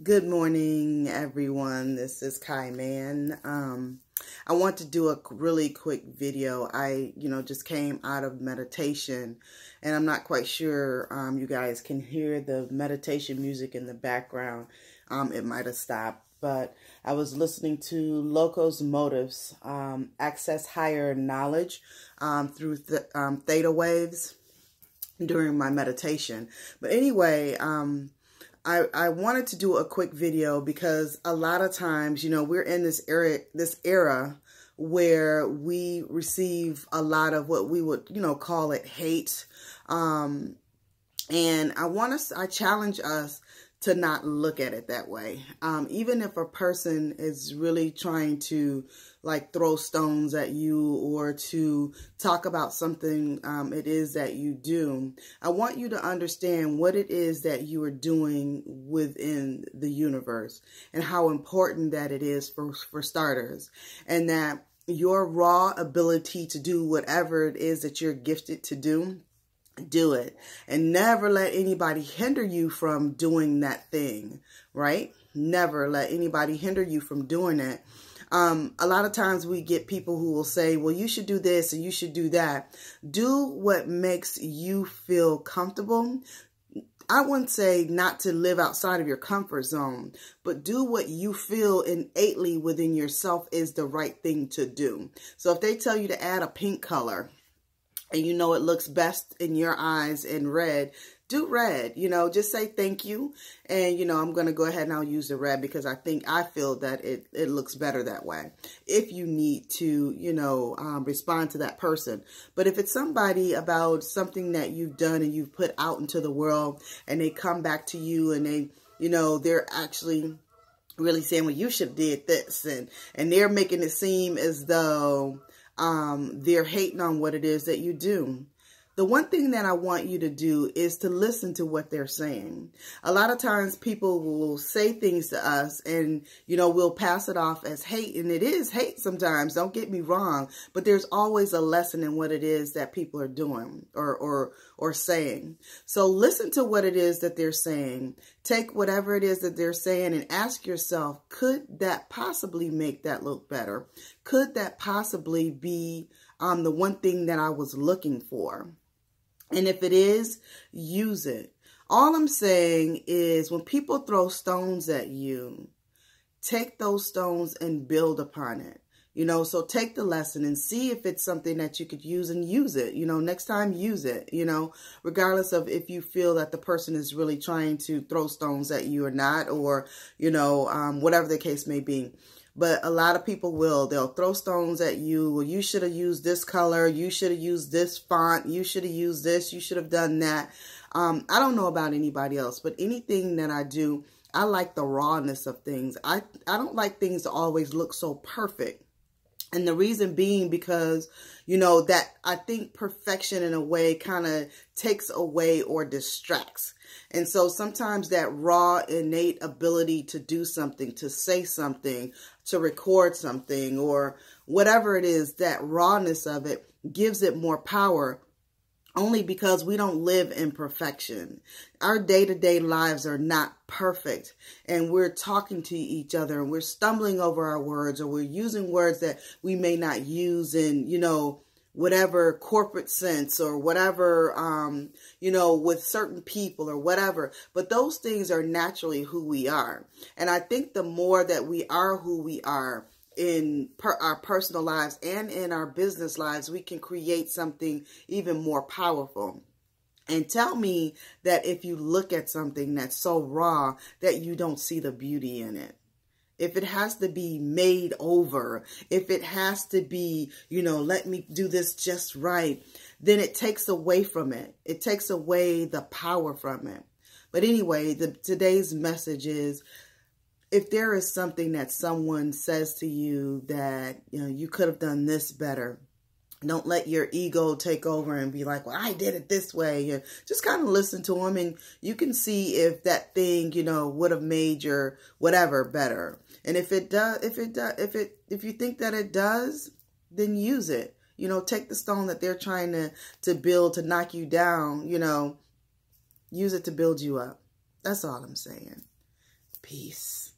Good morning, everyone. This is Kai Mann. I want to do a really quick video. I, just came out of meditation, and I'm not quite sure you guys can hear the meditation music in the background. It might have stopped, but I was listening to Locos Motives, Access Higher Knowledge through theta waves during my meditation. But anyway, I wanted to do a quick video because a lot of times, we're in this era where we receive a lot of what we would, call it hate. And I challenge us to not look at it that way. Even if a person is really trying to throw stones at you or to talk about something it is that you do, I want you to understand what it is that you are doing within the universe and how important that it is for starters, and that your raw ability to do whatever it is that you're gifted to do it, and never let anybody hinder you from doing that thing, right? Never let anybody hinder you from doing it. A lot of times we get people who will say, well, you should do this and you should do that. Do what makes you feel comfortable. I wouldn't say not to live outside of your comfort zone, but do what you feel innately within yourself is the right thing to do. So if they tell you to add a pink color, and it looks best in your eyes in red, do red. Just say thank you. And, I'm going to go ahead and I'll use the red because I feel that it looks better that way. If you need to, respond to that person. But if it's somebody about something that you've done and you've put out into the world and they come back to you and they, they're actually really saying, well, you should have did this. And they're making it seem as though they're hating on what it is that you do. The one thing that I want you to do is to listen to what they're saying. A lot of times people will say things to us and, we'll pass it off as hate. And it is hate sometimes, don't get me wrong. But there's always a lesson in what it is that people are doing or saying. So listen to what it is that they're saying. Take whatever it is that they're saying and ask yourself, could that possibly make that look better? Could that possibly be the one thing that I was looking for? And if it is, use it. All I'm saying is when people throw stones at you, take those stones and build upon it. So take the lesson and see if it's something that you could use and use it. Next time, use it, regardless of if you feel that the person is really trying to throw stones at you or not, or, whatever the case may be. But a lot of people they'll throw stones at you. Well, you should have used this color. You should have used this font. You should have used this. You should have done that. I don't know about anybody else, but anything that I do, I like the rawness of things. I don't like things to always look so perfect. And the reason being because, that I think perfection in a way kind of takes away or distracts. And so sometimes that raw, innate ability to do something, to say something, to record something, or whatever it is, that rawness of it gives it more power. Only because we don't live in perfection. Our day-to-day lives are not perfect. And we're talking to each other and we're stumbling over our words, or we're using words that we may not use in, whatever corporate sense or whatever, with certain people or whatever. But those things are naturally who we are. And I think the more that we are who we are, in our personal lives and in our business lives, we can create something even more powerful. And tell me that if you look at something that's so raw that you don't see the beauty in it. If it has to be made over, if it has to be, let me do this just right, then it takes away from it. It takes away the power from it. But anyway, today's message is, if there is something that someone says to you that, you could have done this better, don't let your ego take over and be like, well, I did it this way. And just kind of listen to them and you can see if that thing, would have made your whatever better. And if you think that it does, then use it. Take the stone that they're trying to build to knock you down, use it to build you up. That's all I'm saying. Peace.